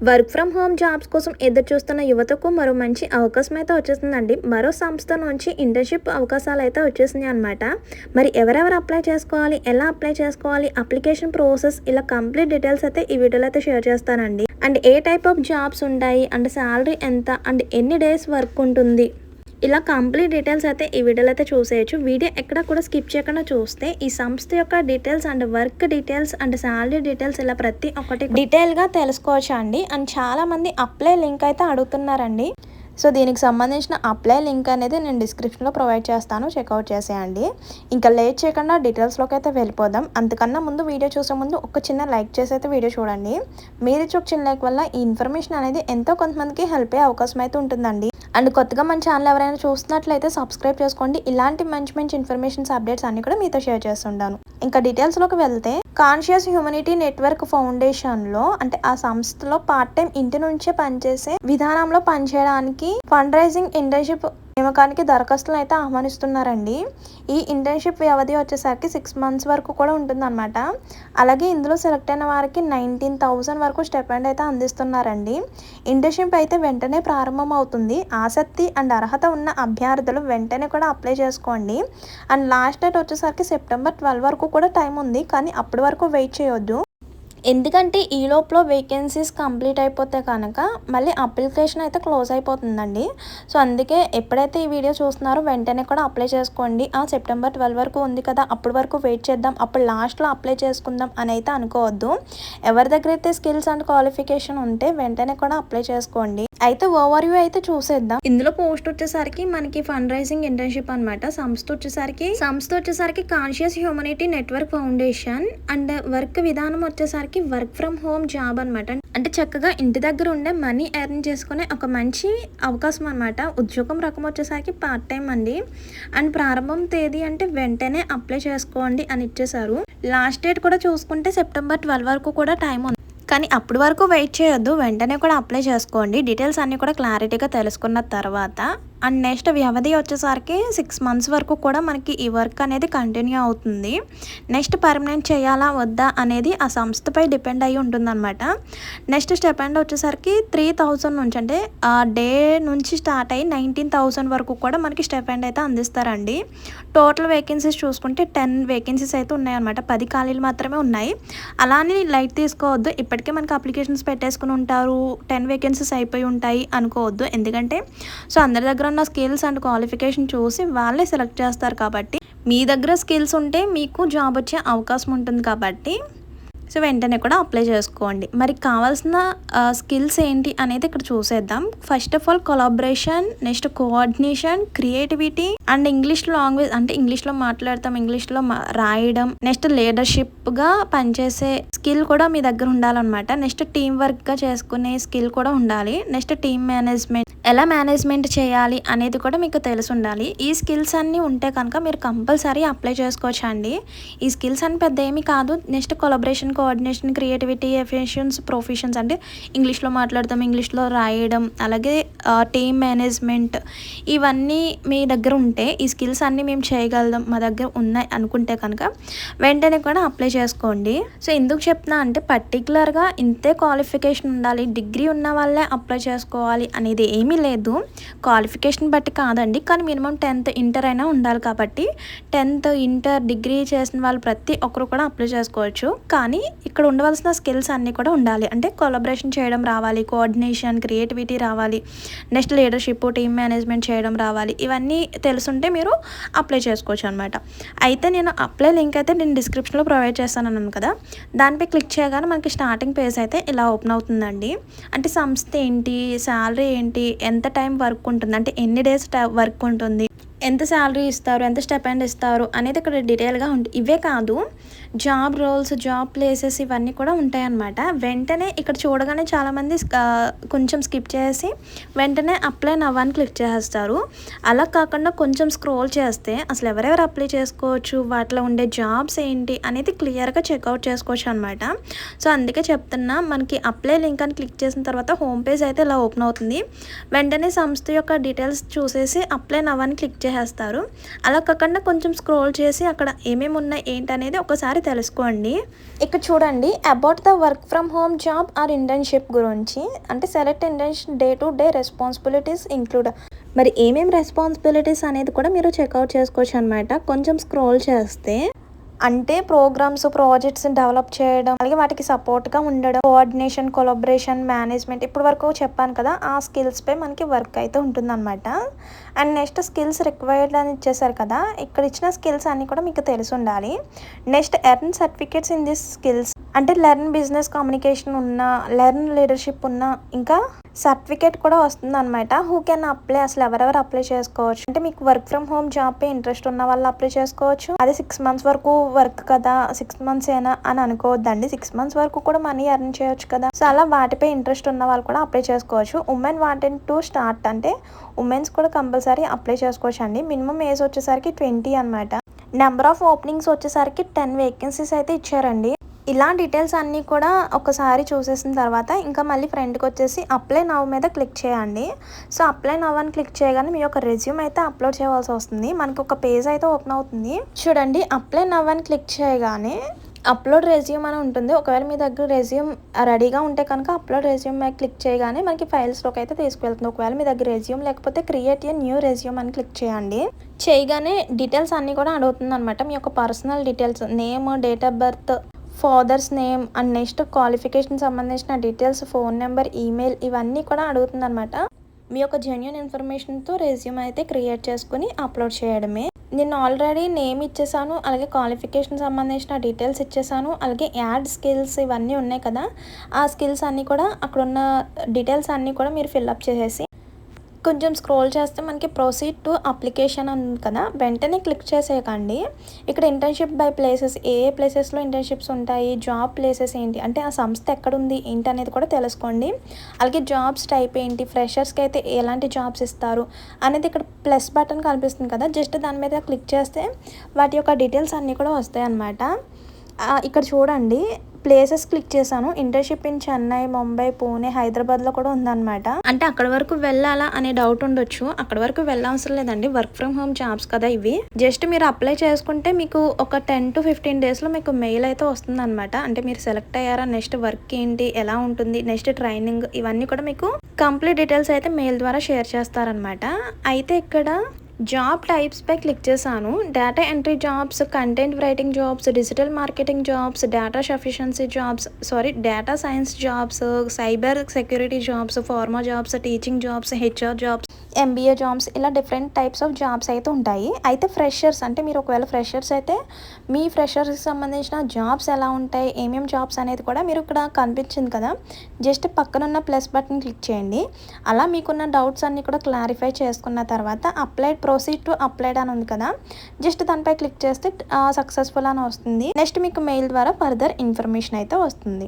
Work from home jobs కోసం ఎదురు చూస్తున్న యువతకు మరో మంచి అవకాశం అయితే వచ్చేసిందండి. మరో సంస్థ నుంచి ఇంటర్న్‌షిప్ అవకాశాలు అయితే వచ్చేసినాయి అనమాట. మరి ఎవరెవరు అప్లై చేసుకోవాలి? ఎలా అప్లై చేసుకోవాలి? అప్లికేషన్ ప్రాసెస్ ఇలా కంప్లీట్ డీటెయిల్స్ అయితే ఈ వీడియోలో అయితే షేర్ చేస్తానండి. And A type of jobs ఉంటాయి? అండ్ సాలరీ ఎంత? అండ్ ఎన్ని డేస్ వర్క్ ఉంటుంది? ఇలా కంప్లీట్ డీటెయిల్స్ అయితే ఈ వీడియోలో అయితే చూసేయచ్చు. వీడియో ఎక్కడ కూడా స్కిప్ చేయకుండా చూస్తే ఈ సంస్థ యొక్క details and work details and salary details ఇలా ప్రతి ఒక్కటి డీటెయిల్గా తెలుసుకోవచ్చు అండి. అండ్ చాలామంది అప్లై లింక్ అయితే అడుగుతున్నారండి. సో దీనికి సంబంధించిన అప్లై లింక్ అనేది నేను డిస్క్రిప్షన్లో ప్రొవైడ్ చేస్తాను, చెక్అవుట్ చేసేయండి. ఇంకా లేట్ చేయకుండా డీటెయిల్స్లోకి అయితే వెళ్ళిపోదాం. అంతకన్నా ముందు వీడియో చూసే ముందు ఒక చిన్న లైక్ చేసి అయితే వీడియో చూడండి. మీరు ఇచ్చే ఒక చిన్న లైక్ వల్ల ఈ ఇన్ఫర్మేషన్ అనేది ఎంతో కొంతమందికి హెల్ప్ అయ్యే అవకాశం అయితే ఉంటుందండి. అండ్ కొత్తగా మన ఛానల్ ఎవరైనా చూస్తున్నట్లయితే సబ్స్క్రైబ్ చేసుకోండి. ఇలాంటి మంచి మంచి ఇన్ఫర్మేషన్స్ అప్డేట్స్ అన్ని కూడా మీతో షేర్ చేస్తుంటాను. ఇంకా డీటెయిల్స్లోకి వెళ్తే కాన్షియస్ హ్యూమనిటీ నెట్వర్క్ ఫౌండేషన్లో అంటే ఆ సంస్థలో పార్ట్ టైం ఇంటి నుంచే పనిచేసే విధానంలో పనిచేయడానికి ఫండ్ రైజింగ్ ఇంటర్న్షిప్ నియామకానికి దరఖాస్తులు అయితే ఆహ్వానిస్తున్నారండి. ఈ ఇంటర్న్షిప్ వ్యవధి వచ్చేసరికి 6 months వరకు కూడా ఉంటుందన్నమాట. అలాగే ఇందులో సెలెక్ట్ అయిన వారికి 19,000 వరకు స్టైపెండ్ అయితే అందిస్తున్నారండి. ఇంటర్న్షిప్ అయితే వెంటనే ప్రారంభం అవుతుంది. ఆసక్తి అండ్ అర్హత ఉన్న అభ్యర్థులు వెంటనే కూడా అప్లై చేసుకోండి. అండ్ లాస్ట్ డేట్ వచ్చేసరికి September 12 వరకు కూడా టైం ఉంది, కానీ అప్పటి వరకు వెయిట్ చేయొద్దు. ఎందుకంటే ఈ లోపల వేకెన్సీస్ కంప్లీట్ అయిపోతే కనుక మళ్ళీ అప్లికేషన్ అయితే క్లోజ్ అయిపోతుందండి. సో అందుకే ఎప్పుడైతే ఈ వీడియో చూస్తున్నారో వెంటనే కూడా అప్లై చేసుకోండి. September 12 వరకు ఉంది కదా, అప్పటి వరకు వెయిట్ చేద్దాం, అప్పుడు లాస్ట్లో అప్లై చేసుకుందాం అని అయితే అనుకోవద్దు. ఎవరి దగ్గర అయితే స్కిల్స్ అండ్ క్వాలిఫికేషన్ ఉంటే వెంటనే కూడా అప్లై చేసుకోండి. అయితే ఓవర్వ్యూ అయితే చూసేద్దాం. ఇందులో పోస్ట్ వచ్చేసరికి మనకి ఫండ్ రైజింగ్ ఇంటర్న్షిప్ అనమాట. సంస్థ వచ్చేసరికి conscious humanity network foundation. And work విధానం వచ్చేసరికి వర్క్ ఫ్రమ్ హోమ్ జాబ్ అనమాట. అంటే చక్కగా ఇంటి దగ్గర ఉండే మనీ ఎర్న్ చేసుకునే ఒక మంచి అవకాశం అనమాట. ఉద్యోగం రకం వచ్చేసరికి పార్ట్ టైం అండి. అండ్ ప్రారంభం తేదీ అంటే వెంటనే అప్లై చేసుకోండి అని ఇచ్చేసారు. లాస్ట్ డేట్ కూడా చూసుకుంటే September 12 వరకు కూడా టైం ఉంది, కానీ అప్పటి వరకు వెయిట్ చేయొద్దు, వెంటనే కూడా అప్లై చేసుకోండి. డీటెయిల్స్ అన్నీ కూడా క్లారిటీగా తెలుసుకున్న తర్వాత అండ్ నెక్స్ట్ వ్యవధి వచ్చేసరికి 6 months వరకు కూడా మనకి ఈ వర్క్ అనేది కంటిన్యూ అవుతుంది. నెక్స్ట్ పర్మనెంట్ చేయాలా వద్దా అనేది ఆ సంస్థపై డిపెండ్ అయ్యి ఉంటుందన్నమాట. నెక్స్ట్ స్టైపెండ్ వచ్చేసరికి 3,000 నుంచి అంటే డే నుంచి స్టార్ట్ అయ్యి 19,000 వరకు కూడా మనకి స్టైపెండ్ అయితే అందిస్తారండి. టోటల్ వేకెన్సీస్ చూసుకుంటే 10 వేకెన్సీస్ అయితే ఉన్నాయన్నమాట. 10 ఖాళీలు మాత్రమే ఉన్నాయి. అలానే లైట్ తీసుకోవద్దు. ఇప్పటికే మనకి అప్లికేషన్స్ పెట్టేసుకుని ఉంటారు, 10 వేకెన్సీస్ అయిపోయి ఉంటాయి అనుకోవద్దు. ఎందుకంటే సో అందరి దగ్గర ఉన్న స్కిల్స్ అండ్ క్వాలిఫికేషన్ చూసి వాళ్ళే సెలెక్ట్ చేస్తారు కాబట్టి మీ దగ్గర స్కిల్స్ ఉంటే మీకు జాబ్ వచ్చే అవకాశం ఉంటుంది కాబట్టి సో వెంటనే కూడా అప్లై చేసుకోండి. మరి కావాల్సిన స్కిల్స్ ఏంటి అనేది ఇక్కడ చూసేద్దాం. First of all collaboration, next coordination, creativity and English language అంటే ఇంగ్లీష్లో మాట్లాడతాం, ఇంగ్లీష్లో రాయడం, నెక్స్ట్ లీడర్షిప్గా పనిచేసే స్కిల్ కూడా మీ దగ్గర ఉండాలన్నమాట. నెక్స్ట్ టీం వర్క్గా చేసుకునే స్కిల్ కూడా ఉండాలి. నెక్స్ట్ టీమ్ మేనేజ్మెంట్, ఎలా మేనేజ్మెంట్ చేయాలి అనేది కూడా మీకు తెలిసి ఉండాలి. ఈ స్కిల్స్ అన్నీ ఉంటే కనుక మీరు కంపల్సరీ అప్లై చేసుకోవచ్చు అండి. ఈ స్కిల్స్ అని పెద్ద ఏమీ కాదు. Next collaboration, coordination, creativity, efficiency, professions అంటే ఇంగ్లీష్లో మాట్లాడతాం, ఇంగ్లీష్లో రాయడం, అలాగే టీమ్ మేనేజ్మెంట్, ఇవన్నీ మీ దగ్గర ఉంటే ఈ స్కిల్స్ అన్నీ మేము చేయగలుగుతాం, మా దగ్గర ఉన్నాయి అనుకుంటే కనుక వెంటనే కూడా అప్లై చేసుకోండి. సో ఎందుకు చెప్తున్నా అంటే పర్టికులర్గా ఇంతే క్వాలిఫికేషన్ ఉండాలి, డిగ్రీ ఉన్న వాళ్ళే అప్లై చేసుకోవాలి అనేది ఏమీ లేదు. క్వాలిఫికేషన్ బట్టి కాదండి, కానీ మినిమం 10th ఇంటర్ అయినా ఉండాలి. కాబట్టి 10th ఇంటర్ డిగ్రీ చేసిన వాళ్ళు ప్రతి ఒక్కరు కూడా అప్లై చేసుకోవచ్చు. కానీ ఇక్కడ ఉండవలసిన స్కిల్స్ అన్నీ కూడా ఉండాలి. అంటే కొలాబరేషన్ చేయడం రావాలి, కోఆర్డినేషన్, క్రియేటివిటీ రావాలి, నెక్స్ట్ లీడర్షిప్, టీమ్ మేనేజ్మెంట్ చేయడం రావాలి. ఇవన్నీ తెలుసుంటే మీరు అప్లై చేసుకోవచ్చు అనమాట. అయితే నేను అప్లై లింక్ అయితే నేను డిస్క్రిప్షన్లో ప్రొవైడ్ చేస్తాను అన్నాను కదా, దానిపై క్లిక్ చేయగానే మనకి స్టార్టింగ్ పేజ్ అయితే ఇలా ఓపెన్ అవుతుందండి. అంటే సంస్థ ఏంటి, శాలరీ ఏంటి, ఎంత టైం వర్క్ ఉంటుంది, అంటే ఎన్ని డేస్ వర్క్ ఉంటుంది, ఎంత శాలరీ ఇస్తారు, ఎంత స్టైపెండ్ ఇస్తారు అనేది ఇక్కడ డీటెయిల్గా ఉంటుంది. ఇవే కాదు, జాబ్ రోల్స్, జాబ్ ప్లేసెస్ ఇవన్నీ కూడా ఉంటాయన్నమాట. వెంటనే ఇక్కడ చూడగానే చాలామంది కొంచెం స్కిప్ చేసి వెంటనే అప్లై నవ్ అని క్లిక్ చేసేస్తారు. అలా కాకుండా కొంచెం స్క్రోల్ చేస్తే అసలు ఎవరెవరు అప్లై చేసుకోవచ్చు, వాటిలో ఉండే జాబ్స్ ఏంటి అనేది క్లియర్గా చెక్అవుట్ చేసుకోవచ్చు అనమాట. సో అందుకే చెప్తున్నా, మనకి అప్లై లింక్ అని క్లిక్ చేసిన తర్వాత హోమ్ పేజ్ అయితే ఇలా ఓపెన్ అవుతుంది. వెంటనే సంస్థ యొక్క డీటెయిల్స్ చూసేసి అప్లై నవ్ అని క్లిక్ చేసేస్తారు. అలా కాకుండా కొంచెం స్క్రోల్ చేసి అక్కడ ఏమేమి ఉన్నాయి ఏంటి అనేది ఒకసారి తెలుసుకోండి. ఇక్కడ చూడండి, about the work from home job or internship గురించి అంటే select internship day to day responsibilities include. మరి ఏమేమి రెస్పాన్సిబిలిటీస్ అనేది కూడా మీరు చెక్అవుట్ చేసుకోవచ్చు అనమాట. కొంచెం స్క్రోల్ చేస్తే అంటే ప్రోగ్రామ్స్, ప్రాజెక్ట్స్ డెవలప్ చేయడం, అలాగే వాటికి సపోర్ట్గా ఉండడం, కోఆర్డినేషన్, కొలాబరేషన్, మేనేజ్మెంట్ ఇప్పుడు వరకు చెప్పాను కదా, ఆ స్కిల్స్పై మనకి వర్క్ అయితే ఉంటుందన్నమాట. అండ్ నెక్స్ట్ స్కిల్స్ రిక్వైర్డ్ అని ఇచ్చేసారు కదా, ఇక్కడ ఇచ్చిన స్కిల్స్ అన్నీ కూడా మీకు తెలిసి ఉండాలి. Next earn certificates in this skills అంటే లెర్న్ బిజినెస్ కమ్యూనికేషన్ ఉన్న, లెర్న్ లీడర్షిప్ ఉన్న, ఇంకా సర్టిఫికేట్ కూడా వస్తుంది అనమాట. హూ కెన్ అప్లై, అసలు ఎవరెవరు అప్లై చేసుకోవచ్చు అంటే మీకు వర్క్ ఫ్రమ్ హోమ్ జాబ్ పై ఇంట్రెస్ట్ ఉన్న వాళ్ళు అప్లై చేసుకోవచ్చు. అదే 6 months వరకు వర్క్ కదా, 6 months ఏనా అని అనుకోవద్దండి. 6 months వరకు కూడా మనీ ఎర్న్ చేయొచ్చు కదా. సో అలా వాటిపై ఇంట్రెస్ట్ ఉన్న వాళ్ళు కూడా అప్లై చేసుకోవచ్చు. ఉమెన్ వాంటెడ్ టు స్టార్ట్ అంటే ఉమెన్స్ కూడా కంపల్సరీ అప్లై చేసుకోవచ్చు అండి. మినిమం ఏజ్ వచ్చేసరికి 20 అనమాట. నెంబర్ ఆఫ్ ఓపెనింగ్స్ వచ్చేసరికి 10 వేకెన్సీస్ అయితే ఇచ్చారండి. ఇలా డీటెయిల్స్ అన్నీ కూడా ఒకసారి చూసేసిన తర్వాత ఇంకా మళ్ళీ ఫ్రంట్కి వచ్చేసి అప్లై నవ్ మీద క్లిక్ చేయండి. సో అప్లై నవ్ అని క్లిక్ చేయగానే మీ యొక్క రెజ్యూమ్ అయితే అప్లోడ్ చేయవలసి వస్తుంది. మనకి ఒక పేజ్ అయితే ఓపెన్ అవుతుంది. చూడండి, అప్లై నవ్ అని క్లిక్ చేయగానే అప్లోడ్ రెజ్యూమ్ అని ఉంటుంది. ఒకవేళ మీ దగ్గర రెజ్యూమ్ రెడీగా ఉంటే కనుక అప్లోడ్ రెజ్యూమ్ మీద క్లిక్ చేయగానే మనకి ఫైల్స్లోకి అయితే తీసుకువెళ్తుంది. ఒకవేళ మీ దగ్గర రెజ్యూమ్ లేకపోతే క్రియేట్ ఏ న్యూ రెజ్యూమ్ అని క్లిక్ చేయండి. చేయగానే డీటెయిల్స్ అన్నీ కూడా అడుగుతుంది అనమాట. మీ యొక్క personal details, name, date of birth, father's name and next qualification సంబంధించిన డీటెయిల్స్, ఫోన్ నెంబర్, ఈమెయిల్ ఇవన్నీ కూడా అడుగుతుంది అనమాట. మీ యొక్క జెన్యూన్ ఇన్ఫర్మేషన్తో రెజ్యూమ్ అయితే క్రియేట్ చేసుకుని అప్లోడ్ చేయడమే. నేను ఆల్రెడీ నేమ్ ఇచ్చేసాను, అలాగే క్వాలిఫికేషన్ సంబంధించిన డీటెయిల్స్ ఇచ్చేసాను, అలాగే యాడ్ స్కిల్స్ ఇవన్నీ ఉన్నాయి కదా, ఆ స్కిల్స్ అన్నీ కూడా అక్కడున్న డీటెయిల్స్ అన్నీ కూడా మీరు ఫిల్అప్ చేసేసి కొంచెం స్క్రోల్ చేస్తే మనకి ప్రొసీడ్ టు అప్లికేషన్ ఉంది కదా, వెంటనే క్లిక్ చేసేయకండి. ఇక్కడ ఇంటర్న్షిప్ బై ప్లేసెస్, ఏ ఏ ప్లేసెస్లో ఇంటర్న్షిప్స్ ఉంటాయి, జాబ్ ప్లేసెస్ ఏంటి అంటే ఆ సంస్థ ఎక్కడుంది ఏంటి అనేది కూడా తెలుసుకోండి. అలాగే జాబ్స్ టైప్ ఏంటి, ఫ్రెషర్స్కి అయితే ఎలాంటి జాబ్స్ ఇస్తారు అనేది ఇక్కడ ప్లస్ బటన్ కనిపిస్తుంది కదా, జస్ట్ దాని మీద క్లిక్ చేస్తే వాటి యొక్క డీటెయిల్స్ అన్నీ కూడా వస్తాయి అన్నమాట. ఇక్కడ చూడండి, ప్లేసెస్ క్లిక్ చేశాను. ఇంటర్న్షిప్ ఇన్ చెన్నై, ముంబై, పూణే, హైదరాబాద్లో కూడా ఉందన్నమాట. అంటే అక్కడ వరకు వెళ్ళాలా అనే డౌట్ ఉండొచ్చు. అక్కడ వరకు వెళ్ళవసరం లేదండి, వర్క్ ఫ్రమ్ హోమ్ జాబ్స్ కదా ఇవి. జస్ట్ మీరు అప్లై చేసుకుంటే మీకు ఒక 10 to 15 డేస్లో మీకు మెయిల్ అయితే వస్తుంది అనమాట. అంటే మీరు సెలెక్ట్ అయ్యారా, నెక్స్ట్ వర్క్ ఏంటి, ఎలా ఉంటుంది, నెక్స్ట్ ట్రైనింగ్ ఇవన్నీ కూడా మీకు కంప్లీట్ డీటెయిల్స్ అయితే మెయిల్ ద్వారా షేర్ చేస్తారనమాట. అయితే ఇక్కడ జాబ్ టైప్స్ పై క్లిక్ చేశాను. Data entry jobs, content writing jobs, digital marketing jobs, data sufficiency jobs, data science jobs, cyber security jobs, pharma jobs, teaching jobs, HR jobs, MBA jobs, ఇలా different types of jobs అయితే ఉంటాయి. అయితే freshers అంటే మీరు ఒకవేళ freshers అయితే మీ ఫ్రెషర్స్కి సంబంధించిన jobs ఎలా ఉంటాయి, ఏమేమి జాబ్స్ అనేది కూడా మీరు ఇక్కడ కనిపించింది కదా, జస్ట్ పక్కనున్న ప్లస్ బటన్ క్లిక్ చేయండి. అలా మీకున్న డౌట్స్ అన్నీ కూడా క్లారిఫై చేసుకున్న తర్వాత అప్లైడ్, ప్రొసీడ్ టు అప్లైడ్ అని ఉంది కదా, జస్ట్ దానిపై క్లిక్ చేస్తే సక్సెస్ఫుల్ అని వస్తుంది. నెక్స్ట్ మీకు మెయిల్ ద్వారా ఫర్దర్ ఇన్ఫర్మేషన్ అయితే వస్తుంది.